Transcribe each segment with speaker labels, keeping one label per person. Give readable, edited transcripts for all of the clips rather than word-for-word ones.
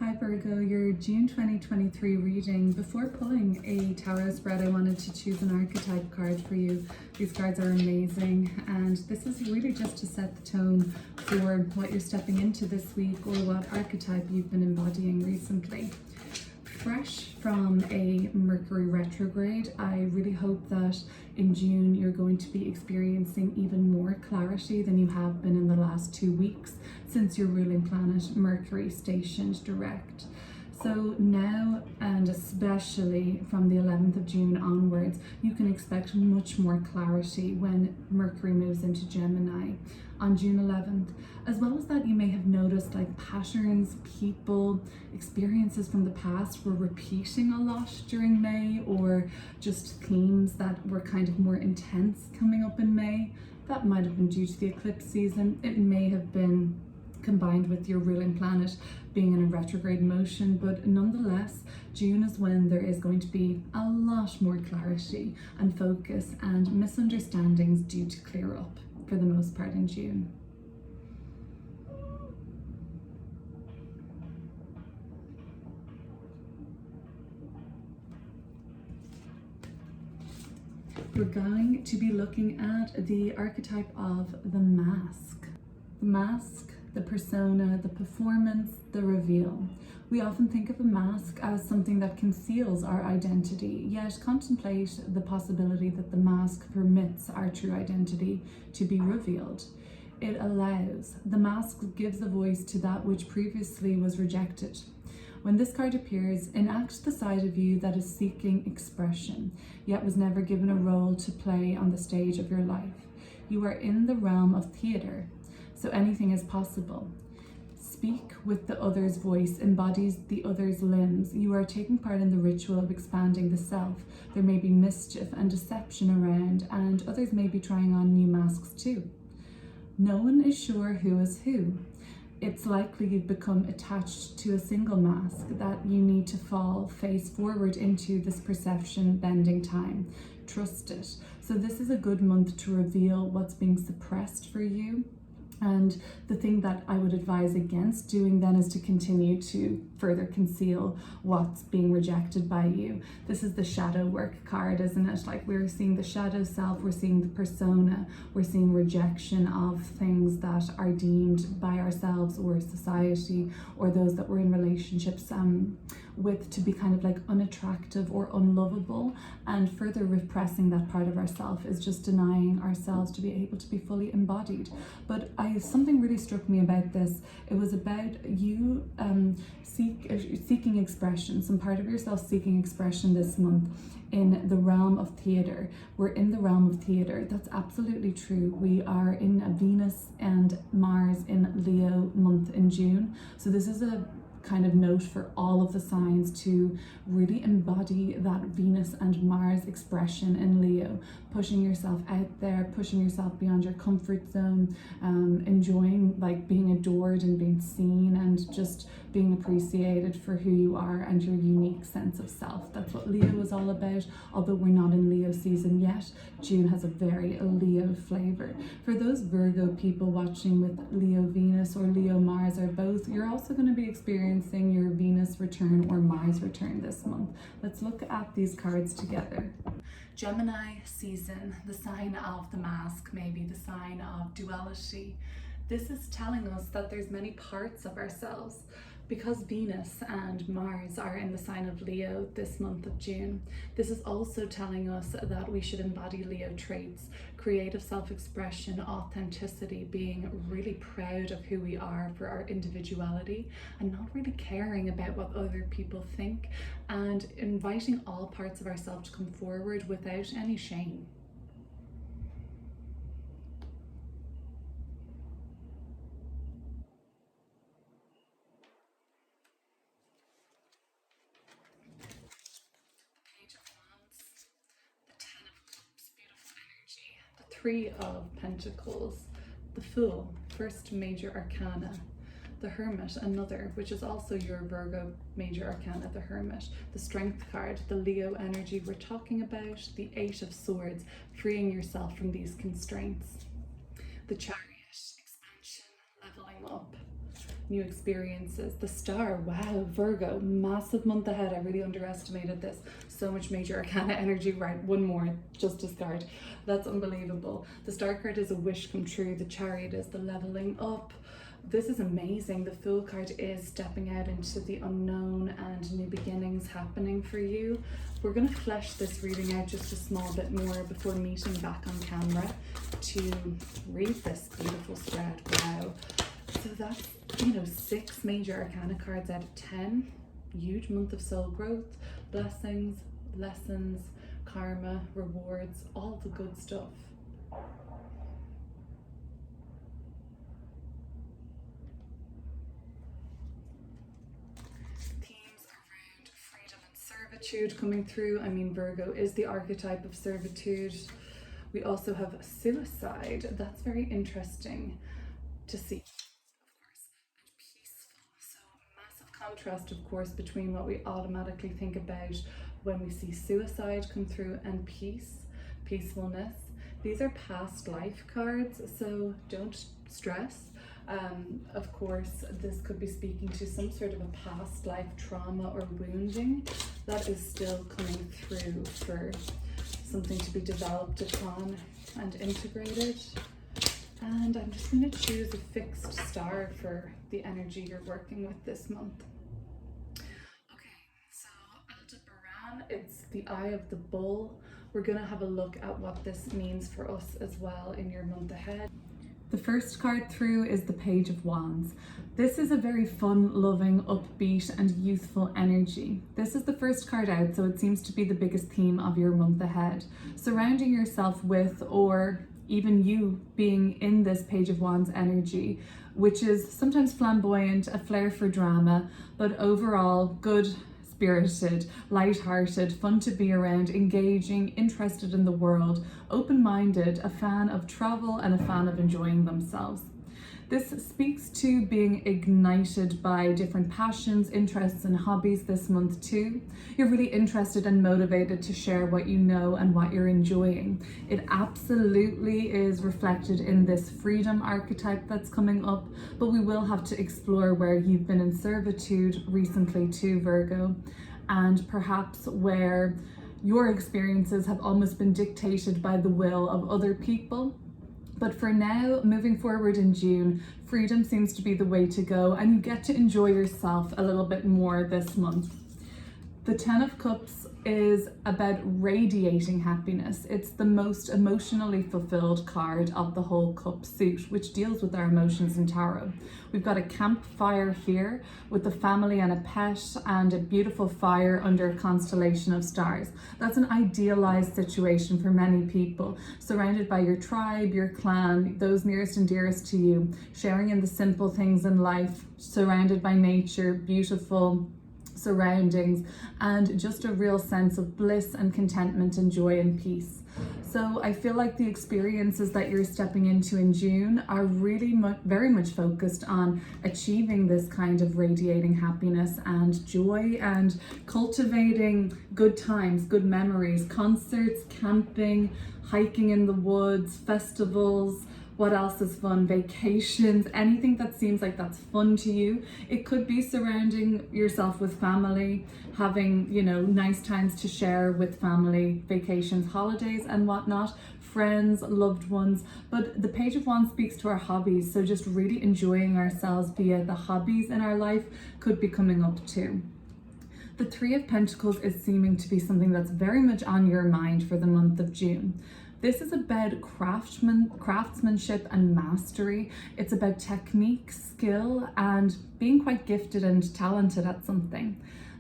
Speaker 1: Hi Virgo, your June 2023 reading. Before pulling a tarot spread, I wanted to choose an archetype card for you. These cards are amazing, and this is really just to set the tone for what you're stepping into this week or what archetype you've been embodying recently. Fresh from a Mercury retrograde, I really hope that in June you're going to be experiencing even more clarity than you have been in the last 2 weeks since your ruling planet Mercury stationed direct. So now, and especially from the 11th of June onwards, you can expect much more clarity when Mercury moves into Gemini on June 11th. As well as that, you may have noticed like patterns, people, experiences from the past were repeating a lot during May, or just themes that were kind of more intense coming up in May. That might have been due to the eclipse season. It may have been combined with your ruling planet being in a retrograde motion, but nonetheless, June is when there is going to be a lot more clarity and focus, and misunderstandings due to clear up for the most part in June. We're going to be looking at the archetype of the mask. The mask, the persona, the performance, the reveal. We often think of a mask as something that conceals our identity, yet contemplate the possibility that the mask permits our true identity to be revealed. It allows. The mask gives a voice to that which previously was rejected. When this card appears, enact the side of you that is seeking expression, yet was never given a role to play on the stage of your life. You are in the realm of theater, so anything is possible. Speak with the other's voice, embodies the other's limbs. You are taking part in the ritual of expanding the self. There may be mischief and deception around, and others may be trying on new masks too. No one is sure who is who. It's likely you've become attached to a single mask that you need to fall face forward into this perception bending time. Trust it. So this is a good month to reveal what's being suppressed for you. And the thing that I would advise against doing then is to continue to further conceal what's being rejected by you. This is the shadow work card, isn't it? Like, we're seeing the shadow self, we're seeing the persona, we're seeing rejection of things that are deemed by ourselves or society or those that we're in relationships with to be kind of like unattractive or unlovable, and further repressing that part of ourself is just denying ourselves to be able to be fully embodied. But something really struck me about this. It was about you seeking expression, some part of yourself seeking expression this month in the realm of theater. We're in the realm of theater. That's absolutely true. We are in a Venus and Mars in Leo month in June. So this is a kind of note for all of the signs to really embody that Venus and Mars expression in Leo, pushing yourself out there, pushing yourself beyond your comfort zone, enjoying like being adored and being seen, and just being appreciated for who you are and your unique sense of self. That's what Leo is all about. Although we're not in Leo season yet, June has a very Leo flavor. For those Virgo people watching with Leo Venus or Leo Mars or both, you're also going to be experiencing your Venus return or Mars return this month. Let's look at these cards together. Gemini season, the sign of the mask, maybe the sign of duality. This is telling us that there's many parts of ourselves. Because Venus and Mars are in the sign of Leo this month of June, this is also telling us that we should embody Leo traits: creative self-expression, authenticity, being really proud of who we are for our individuality and not really caring about what other people think, and inviting all parts of ourselves to come forward without any shame. Three of Pentacles, the Fool, first major arcana, the Hermit, another, which is also your Virgo major arcana, the Hermit, the Strength card, the Leo energy we're talking about, the Eight of Swords, freeing yourself from these constraints, the Chariot, expansion, leveling up, new experiences. The Star, wow, Virgo, massive month ahead. I really underestimated this. So much major arcana energy. Right, one more, just discard. That's unbelievable. The Star card is a wish come true. The Chariot is the leveling up. This is amazing. The Fool card is stepping out into the unknown and new beginnings happening for you. We're going to flesh this reading out just a small bit more before meeting back on camera to read this beautiful spread. Wow. So that's, 6 major arcana cards out of 10. Huge month of soul growth, blessings, lessons, karma, rewards, all the good stuff. Themes around freedom and servitude coming through. I mean, Virgo is the archetype of servitude. We also have suicide. That's very interesting to see. Contrast, of course, between what we automatically think about when we see suicide come through and peacefulness. These are past life cards, so don't stress. Of course, this could be speaking to some sort of a past life trauma or wounding that is still coming through for something to be developed upon and integrated. And I'm just going to choose a fixed star for the energy you're working with this month. Okay, so Aldebaran, it's the Eye of the Bull. We're going to have a look at what this means for us as well in your month ahead. The first card through is the Page of Wands. This is a very fun, loving, upbeat and youthful energy. This is the first card out, so it seems to be the biggest theme of your month ahead. Surrounding yourself with, or even you being in this Page of Wands energy, which is sometimes flamboyant, a flair for drama, but overall good spirited, light-hearted, fun to be around, engaging, interested in the world, open-minded, a fan of travel and a fan of enjoying themselves. This speaks to being ignited by different passions, interests and hobbies this month too. You're really interested and motivated to share what you know and what you're enjoying. It absolutely is reflected in this freedom archetype that's coming up, but we will have to explore where you've been in servitude recently too, Virgo, and perhaps where your experiences have almost been dictated by the will of other people. But for now, moving forward in June, freedom seems to be the way to go, and you get to enjoy yourself a little bit more this month. The Ten of Cups is about radiating happiness. It's the most emotionally fulfilled card of the whole cup suit, which deals with our emotions in tarot. We've got a campfire here with a family and a pet and a beautiful fire under a constellation of stars. That's an idealized situation for many people, surrounded by your tribe, your clan, those nearest and dearest to you, sharing in the simple things in life, surrounded by nature, beautiful surroundings, and just a real sense of bliss and contentment and joy and peace. So I feel like the experiences that you're stepping into in June are really very much focused on achieving this kind of radiating happiness and joy and cultivating good times, good memories, concerts, camping, hiking in the woods, festivals. What else is fun? Vacations, anything that seems like that's fun to you. It could be surrounding yourself with family, having, nice times to share with family, vacations, holidays and whatnot, friends, loved ones. But the Page of Wands speaks to our hobbies, so just really enjoying ourselves via the hobbies in our life could be coming up too. The Three of Pentacles is seeming to be something that's very much on your mind for the month of June. This is about craftsmanship and mastery. It's about technique, skill, and being quite gifted and talented at something.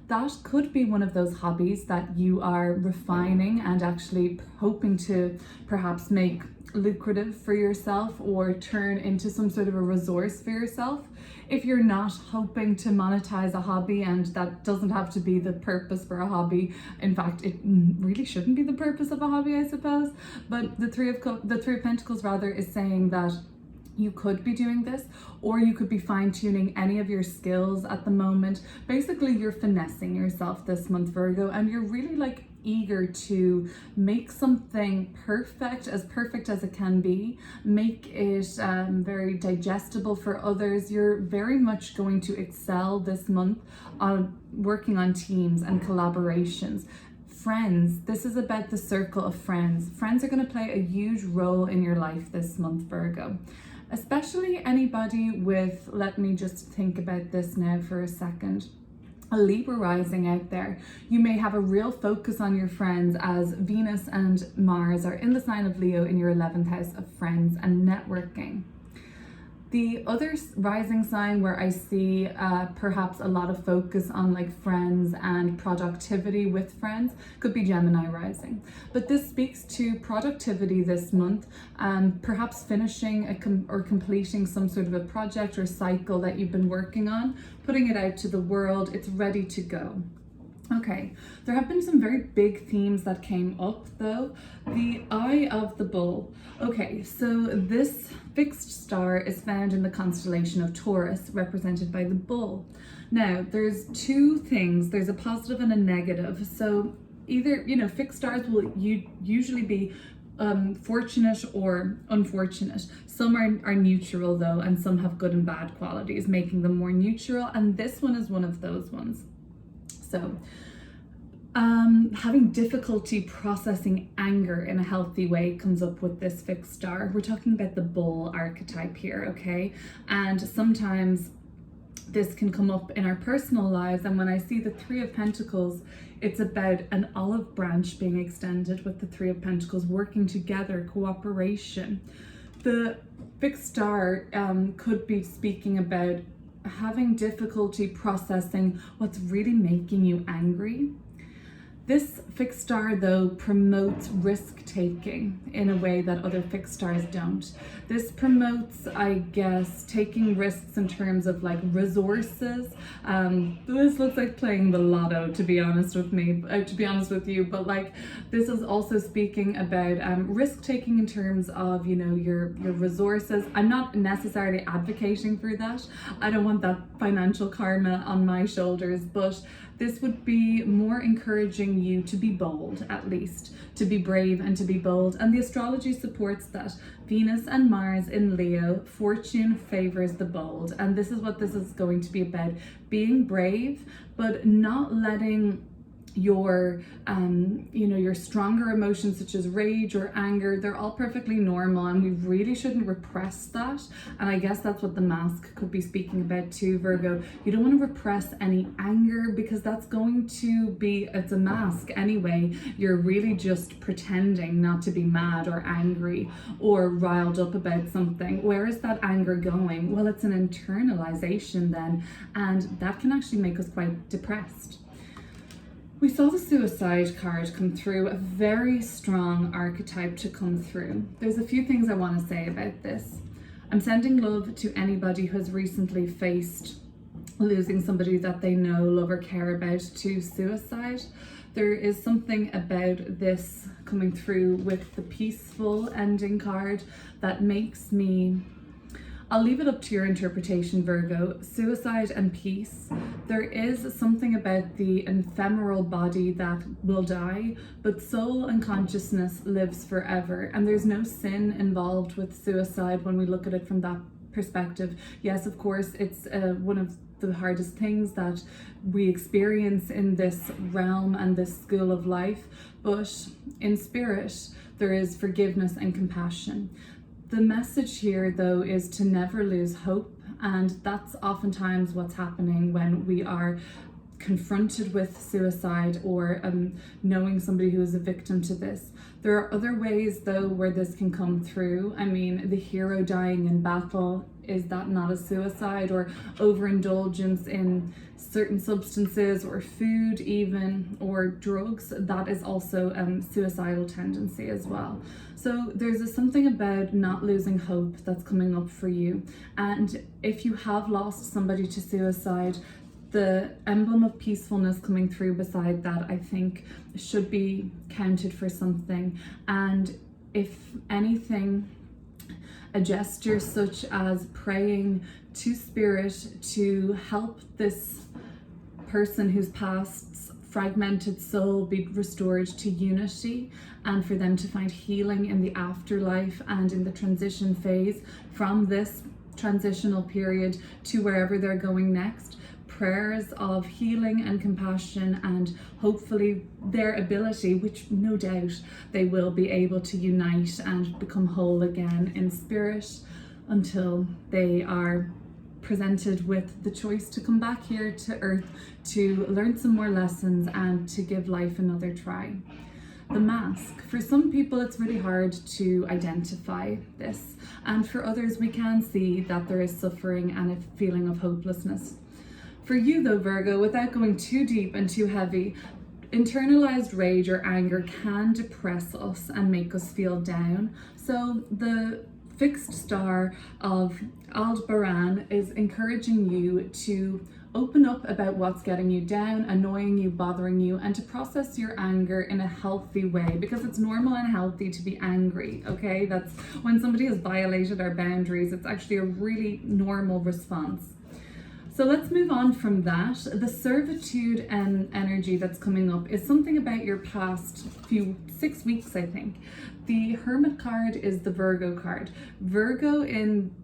Speaker 1: That could be one of those hobbies that you are refining and actually hoping to perhaps make lucrative for yourself or turn into some sort of a resource for yourself. If you're not hoping to monetize a hobby, and that doesn't have to be the purpose for a hobby, in fact it really shouldn't be the purpose of a hobby, I suppose, but the Three of Pentacles rather is saying that you could be doing this, or you could be fine-tuning any of your skills at the moment. Basically, you're finessing yourself this month, Virgo, and you're really eager to make something perfect as it can be, make it very digestible for others. You're very much going to excel this month on working on teams and collaborations. Friends, this is about the circle of friends. Friends are going to play a huge role in your life this month, Virgo. Especially anybody with, let me just think about this now for a second, a Libra rising out there. You may have a real focus on your friends as Venus and Mars are in the sign of Leo in your 11th house of friends and networking. The other rising sign where I see perhaps a lot of focus on like friends and productivity with friends could be Gemini rising. But this speaks to productivity this month, perhaps finishing or completing some sort of a project or cycle that you've been working on, putting it out to the world. It's ready to go. Okay, there have been some very big themes that came up though. The Eye of the Bull. Okay, so this fixed star is found in the constellation of Taurus, represented by the bull. Now, there's two things. There's a positive and a negative. So either, fixed stars will usually be fortunate or unfortunate. Some are neutral though, and some have good and bad qualities, making them more neutral. And this one is one of those ones. So, having difficulty processing anger in a healthy way comes up with this fixed star. We're talking about the bull archetype here, okay? And sometimes this can come up in our personal lives. And when I see the Three of Pentacles, it's about an olive branch being extended with the Three of Pentacles, working together, cooperation. The fixed star could be speaking about having difficulty processing what's really making you angry. This fixed star though promotes risk taking in a way that other fixed stars don't. This promotes, I guess, taking risks in terms of like resources. This looks like playing the lotto, to be honest with you, but like this is also speaking about risk taking in terms of, your resources. I'm not necessarily advocating for that. I don't want that financial karma on my shoulders, but this would be more encouraging you to be bold, at least, to be brave and to be bold. And the astrology supports that. Venus and Mars in Leo, fortune favors the bold. And this is what this is going to be about. Being brave, but not letting your stronger emotions such as rage or anger, they're all perfectly normal, and we really shouldn't repress that. And I guess that's what the mask could be speaking about too, Virgo. You don't want to repress any anger, because that's going to be, it's a mask anyway. You're really just pretending not to be mad or angry or riled up about something. Where is that anger going? Well, it's an internalization then, and that can actually make us quite depressed. We saw the Suicide card come through, a very strong archetype to come through. There's a few things I want to say about this. I'm sending love to anybody who has recently faced losing somebody that they know, love, or care about to suicide. There is something about this coming through with the peaceful ending card that makes me... I'll leave it up to your interpretation, Virgo. Suicide and peace. There is something about the ephemeral body that will die, but soul and consciousness lives forever. And there's no sin involved with suicide when we look at it from that perspective. Yes, of course, it's one of the hardest things that we experience in this realm and this school of life. But in spirit, there is forgiveness and compassion. The message here, though, is to never lose hope, and that's oftentimes what's happening when we are confronted with suicide or knowing somebody who is a victim to this. There are other ways, though, where this can come through. I mean, the hero dying in battle, is that not a suicide? Or overindulgence in certain substances or food even, or drugs, that is also suicidal tendency as well. So there's something about not losing hope that's coming up for you. And if you have lost somebody to suicide, the emblem of peacefulness coming through beside that, I think, should be counted for something. And if anything, a gesture such as praying to spirit to help this person who's passed fragmented soul be restored to unity, and for them to find healing in the afterlife and in the transition phase from this transitional period to wherever they're going next. Prayers of healing and compassion, and hopefully their ability, which no doubt they will be able to unite and become whole again in spirit until they are presented with the choice to come back here to earth to learn some more lessons and to give life another try. The mask. For some people it's really hard to identify this, and for others we can see that there is suffering and a feeling of hopelessness. For you though, Virgo, without going too deep and too heavy, internalized rage or anger can depress us and make us feel down. So the fixed star of Aldebaran is encouraging you to open up about what's getting you down, annoying you, bothering you, and to process your anger in a healthy way, because it's normal and healthy to be angry, okay? That's when somebody has violated our boundaries, it's actually a really normal response. So let's move on from that. The servitude and energy that's coming up is something about your past 6 weeks, I think. The Hermit card is the Virgo card. Virgo,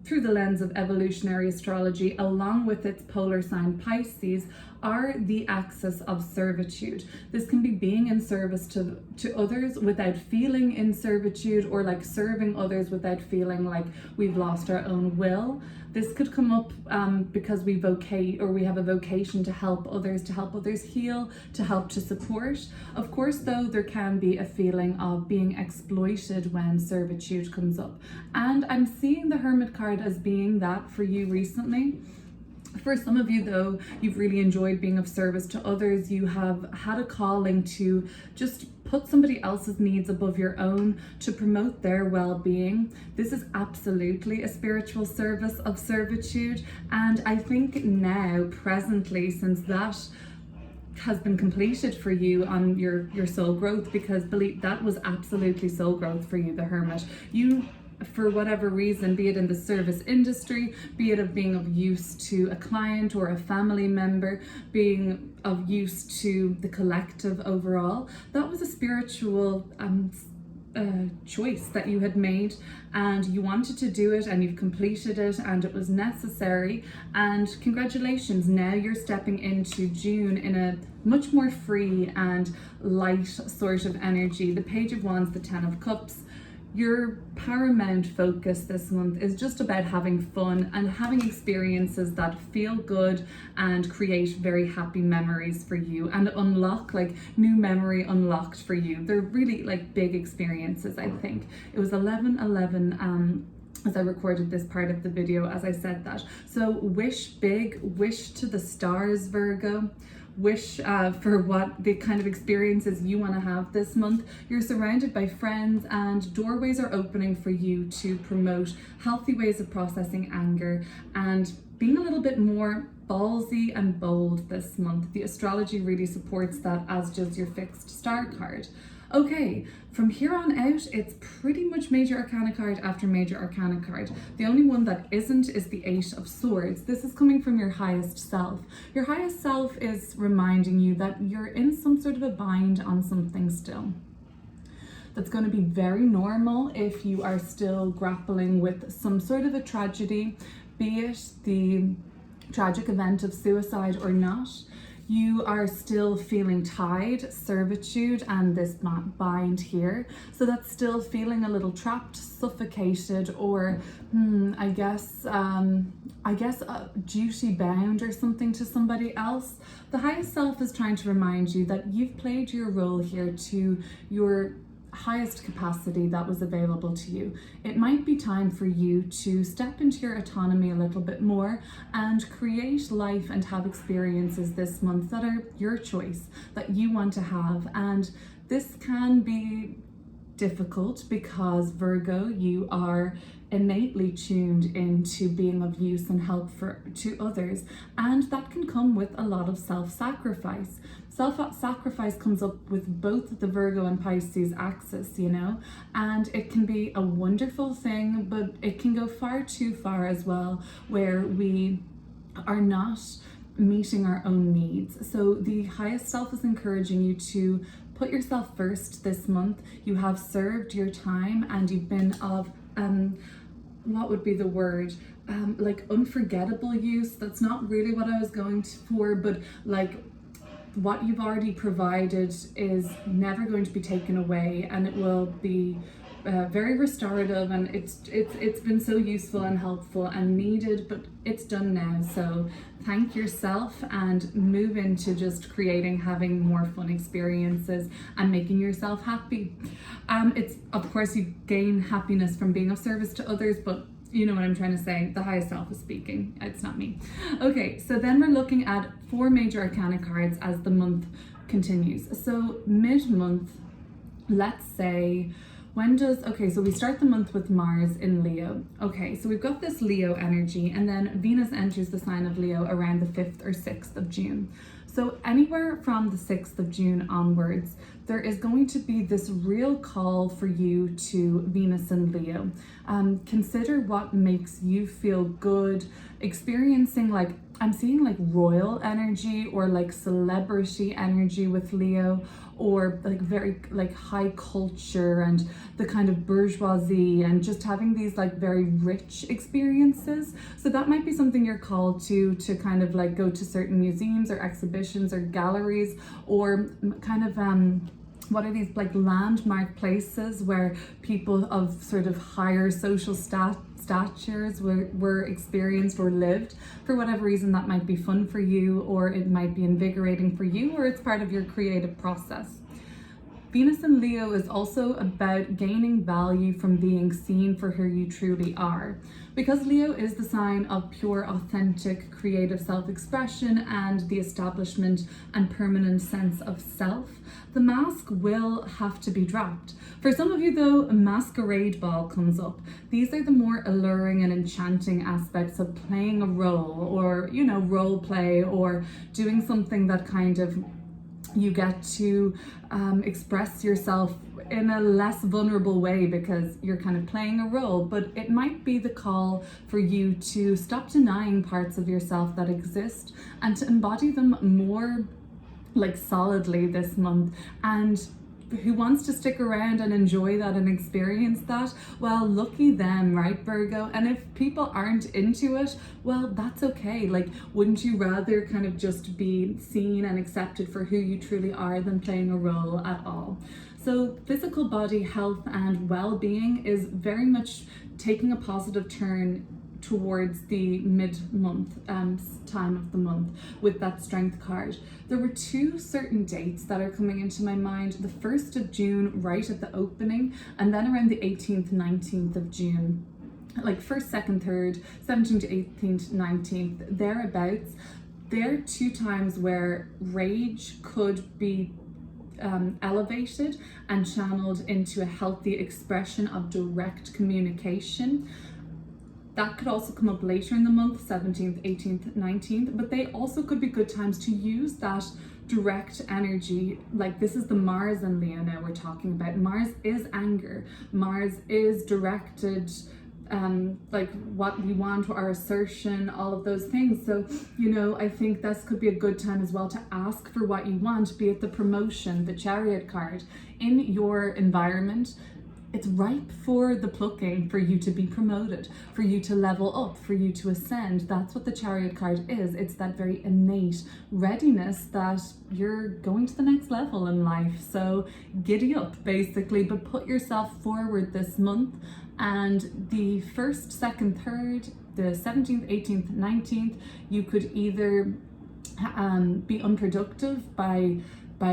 Speaker 1: through the lens of evolutionary astrology, along with its polar sign Pisces, are the axis of servitude. This can be being in service to others without feeling in servitude, or like serving others without feeling like we've lost our own will. This could come up because we have a vocation to help others heal, to help to support. Of course, though, there can be a feeling of being exploited when servitude comes up. And I'm seeing the Hermit card as being that for you recently. For some of you though, you've really enjoyed being of service to others. You have had a calling to just put somebody else's needs above your own, to promote their well-being. This is absolutely a spiritual service of servitude. And I think now, presently, since that has been completed for you on your soul growth, because believe that was absolutely soul growth for you, the Hermit. You, for whatever reason, be it in the service industry, be it of being of use to a client or a family member, being of use to the collective overall, that was a spiritual choice that you had made, and you wanted to do it and you've completed it and it was necessary. And congratulations, now you're stepping into June in a much more free and light sort of energy. The Page of Wands, the Ten of Cups. Your paramount focus this month is just about having fun and having experiences that feel good and create very happy memories for you, and unlock like new memory unlocked for you. They're really like big experiences, I think. It was 11/11 as I recorded this part of the video as I said that. So wish big, wish to the stars, Virgo. Wish for what the kind of experiences you want to have this month. You're surrounded by friends and doorways are opening for you to promote healthy ways of processing anger and being a little bit more ballsy and bold this month. The astrology really supports that, as does your fixed star card. Okay, from here on out, it's pretty much Major Arcana card after Major Arcana card. The only one that isn't is the Eight of Swords. This is coming from your highest self. Your highest self is reminding you that you're in some sort of a bind on something still. That's going to be very normal if you are still grappling with some sort of a tragedy, be it the tragic event of suicide or not. You are still feeling tied, servitude, and this bind here. So that's still feeling a little trapped, suffocated, or I guess duty bound or something to somebody else. The highest self is trying to remind you that you've played your role here to your highest capacity that was available to you. It might be time for you to step into your autonomy a little bit more and create life and have experiences this month that are your choice, that you want to have. And this can be difficult because, Virgo, you are innately tuned into being of use and help to others, and that can come with a lot of self-sacrifice. Self-sacrifice comes up with both the Virgo and Pisces axis, you know, and it can be a wonderful thing, but it can go far too far as well, where we are not meeting our own needs. So the highest self is encouraging you to put yourself first this month. You have served your time and you've been of, what would be the word? Like unforgettable use. That's not really what I was going for, but like what you've already provided is never going to be taken away, and it will be very restorative, and it's been so useful and helpful and needed, but it's done now. So thank yourself and move into just having more fun experiences and making yourself happy. It's, of course, you gain happiness from being of service to others, but you know what I'm trying to say. The highest self is speaking. It's not me. Okay, so then we're looking at 4 major arcana cards as the month continues. So mid-month, let's say, so we start the month with Mars in Leo. Okay, so we've got this Leo energy, and then Venus enters the sign of Leo around the 5th or 6th of June. So anywhere from the 6th of June onwards, there is going to be this real call for you to Venus and Leo. Consider what makes you feel good, experiencing, like, I'm seeing like royal energy or like celebrity energy with Leo, or like very like high culture and the kind of bourgeoisie, and just having these like very rich experiences. So that might be something you're called to kind of like go to certain museums or exhibitions or galleries, or kind of what are these like landmark places where people of sort of higher social statures were experienced or lived. For whatever reason, that might be fun for you, or it might be invigorating for you, or it's part of your creative process. Venus in Leo is also about gaining value from being seen for who you truly are. Because Leo is the sign of pure, authentic, creative self-expression and the establishment and permanent sense of self, the mask will have to be dropped. For some of you though, a masquerade ball comes up. These are the more alluring and enchanting aspects of playing a role, or, you know, role play, or doing something that kind of you get to express yourself in a less vulnerable way because you're kind of playing a role. But it might be the call for you to stop denying parts of yourself that exist and to embody them more like solidly this month. And who wants to stick around and enjoy that and experience that? Well, lucky them, right, Virgo? And if people aren't into it, well, that's okay. Like, wouldn't you rather kind of just be seen and accepted for who you truly are than playing a role at all? So physical body health and well-being is very much taking a positive turn towards the mid-month time of the month with that strength card. There were 2 certain dates that are coming into my mind. The 1st of June, right at the opening, and then around the 18th, 19th of June. Like 1st, 2nd, 3rd, 17th to 18th, 19th, thereabouts. They're 2 times where rage could be elevated and channeled into a healthy expression of direct communication. That could also come up later in the month, 17th, 18th, 19th, but they also could be good times to use that direct energy. Like, this is the Mars and Leo now we're talking about. Mars is anger. Mars is directed, like what we want, our assertion, all of those things. So, you know, I think this could be a good time as well to ask for what you want, be it the promotion, the Chariot card in your environment. It's ripe for the plucking, for you to be promoted, for you to level up, for you to ascend. That's what the Chariot card is. It's that very innate readiness that you're going to the next level in life. So giddy up, basically, but put yourself forward this month. And the 1st, 2nd, 3rd, the 17th, 18th, 19th, you could either be unproductive by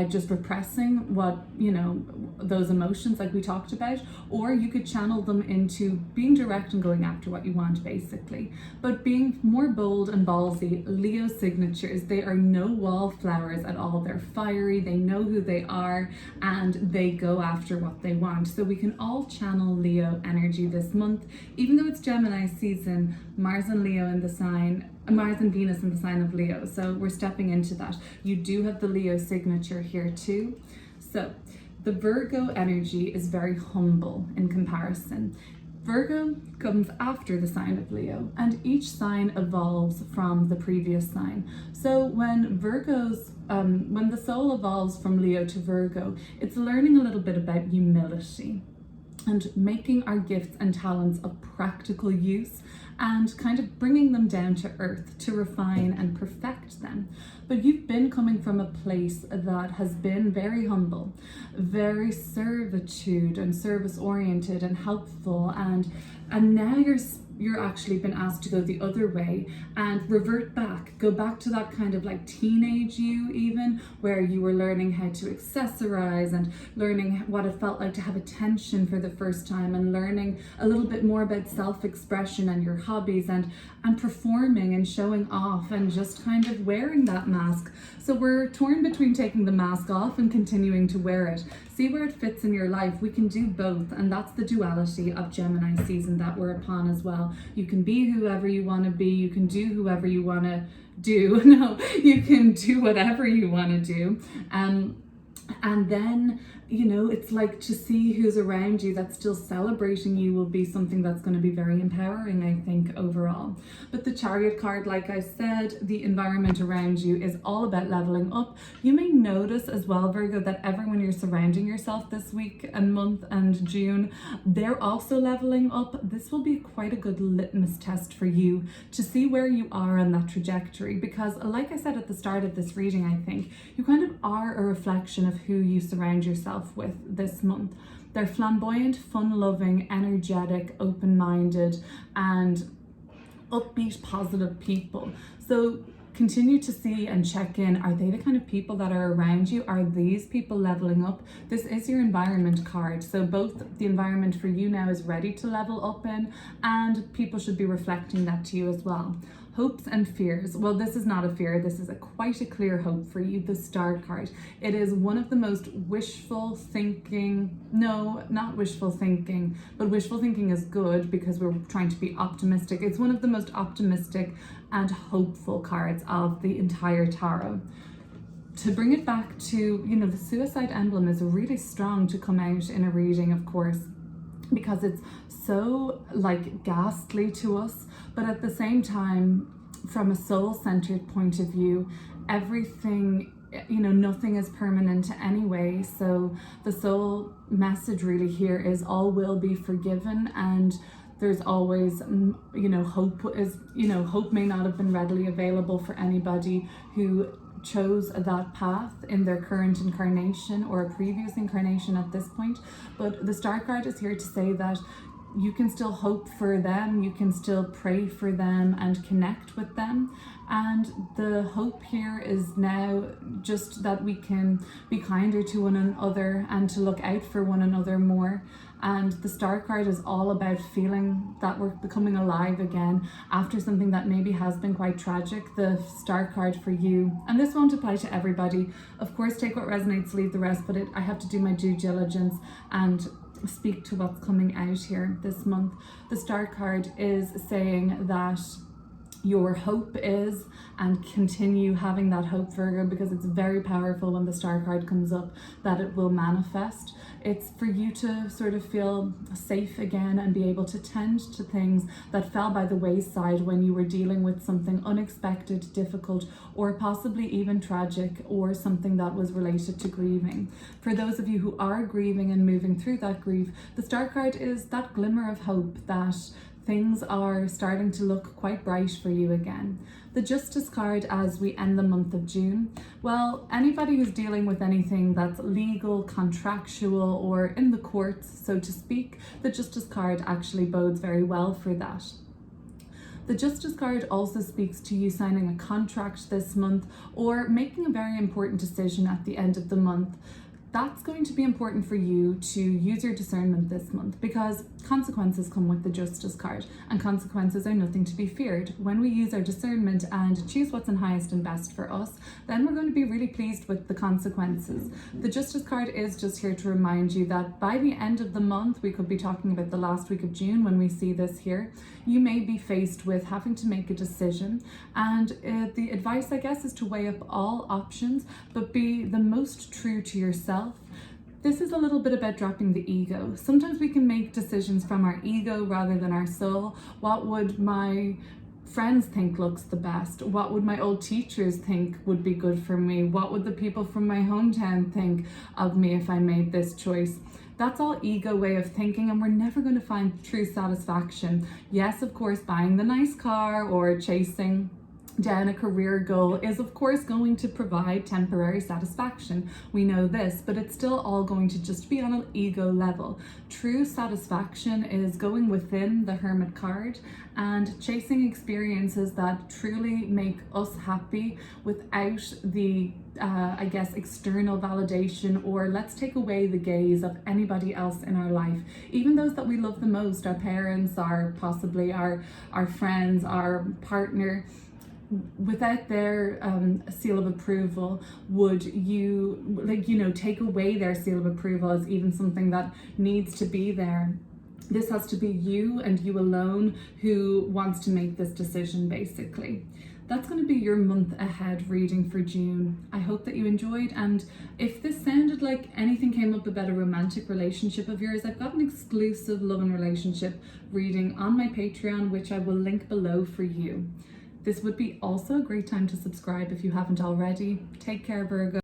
Speaker 1: just repressing what, you know, those emotions like we talked about, or you could channel them into being direct and going after what you want, basically. But being more bold and ballsy. Leo signatures, they are no wallflowers at all. They're fiery, they know who they are, and they go after what they want. So we can all channel Leo energy this month. Even though it's Gemini season, Mars and Venus in the sign of Leo. So we're stepping into that. You do have the Leo signature here too. So the Virgo energy is very humble in comparison. Virgo comes after the sign of Leo, and each sign evolves from the previous sign. So when when the soul evolves from Leo to Virgo, it's learning a little bit about humility and making our gifts and talents of practical use and kind of bringing them down to earth to refine and perfect them. But you've been coming from a place that has been very humble, very servitude and service oriented and helpful, and now you're actually been asked to go the other way and revert back, go back to that kind of like teenage you, even where you were learning how to accessorize and learning what it felt like to have attention for the first time, and learning a little bit more about self-expression and your hobbies and performing and showing off and just kind of wearing that mask. So we're torn between taking the mask off and continuing to wear it. See where it fits in your life. We can do both, and that's the duality of Gemini season that we're upon as well. You can be whoever you want to be, you can do whoever you want to do. No, you can do whatever you want to do. And then, you know, it's like to see who's around you that's still celebrating you will be something that's going to be very empowering, I think, overall. But the Chariot card, like I said, the environment around you is all about leveling up. You may notice as well, Virgo, that everyone you're surrounding yourself this week and month and June, they're also leveling up. This will be quite a good litmus test for you to see where you are on that trajectory, because like I said at the start of this reading, I think you kind of are a reflection of who you surround yourself with this month. They're flamboyant, fun-loving, energetic, open-minded, and upbeat, positive people. So continue to see and check in. Are they the kind of people that are around you? Are these people leveling up? This is your environment card. So both the environment for you now is ready to level up in, and people should be reflecting that to you as well. Hopes and fears. Well, this is not a fear. This is quite a clear hope for you, the Star card. It is one of the most wishful thinking, no, not wishful thinking, but wishful thinking is good because we're trying to be optimistic. It's one of the most optimistic and hopeful cards of the entire tarot. To bring it back to, you know, the suicide emblem is really strong to come out in a reading, of course, because it's so like ghastly to us, but at the same time, from a soul-centered point of view, everything, you know, nothing is permanent anyway. So the soul message really here is all will be forgiven, and there's always, you know, hope is, you know, hope may not have been readily available for anybody who chose that path in their current incarnation or a previous incarnation at this point. But the Star card is here to say that you can still hope for them, you can still pray for them and connect with them. And the hope here is now just that we can be kinder to one another and to look out for one another more. And the Star card is all about feeling that we're becoming alive again after something that maybe has been quite tragic. The Star card for you, and this won't apply to everybody, of course, take what resonates, leave the rest, but I have to do my due diligence and speak to what's coming out here this month. The Star card is saying that your hope is, and continue having that hope, Virgo, because it's very powerful when the Star card comes up, that it will manifest. It's for you to sort of feel safe again and be able to tend to things that fell by the wayside when you were dealing with something unexpected, difficult, or possibly even tragic, or something that was related to grieving. For those of you who are grieving and moving through that grief, the Star card is that glimmer of hope that things are starting to look quite bright for you again. The Justice card as we end the month of June. Well, anybody who's dealing with anything that's legal, contractual, or in the courts, so to speak, the Justice card actually bodes very well for that. The Justice card also speaks to you signing a contract this month or making a very important decision at the end of the month. That's going to be important for you to use your discernment this month, because consequences come with the Justice card, and consequences are nothing to be feared. When we use our discernment and choose what's in highest and best for us, then we're going to be really pleased with the consequences. The Justice card is just here to remind you that by the end of the month, we could be talking about the last week of June when we see this here, you may be faced with having to make a decision, and the advice, I guess, is to weigh up all options, but be the most true to yourself. This is a little bit about dropping the ego. Sometimes we can make decisions from our ego rather than our soul. What would my friends think looks the best? What would my old teachers think would be good for me? What would the people from my hometown think of me if I made this choice? That's all ego way of thinking, and we're never going to find true satisfaction. Yes, of course, buying the nice car or chasing down a career goal is of course going to provide temporary satisfaction. We know this, but it's still all going to just be on an ego level. True satisfaction is going within the hermit card and chasing experiences that truly make us happy without the I guess external validation, or let's take away the gaze of anybody else in our life, even those that we love the most, our parents, possibly our friends, our partner. Without their seal of approval, would you take away their seal of approval as even something that needs to be there? This has to be you and you alone who wants to make this decision, basically. That's going to be your month ahead reading for June. I hope that you enjoyed, and if this sounded like anything came up about a romantic relationship of yours, I've got an exclusive love and relationship reading on my Patreon, which I will link below for you. This would be also a great time to subscribe if you haven't already. Take care, Virgo.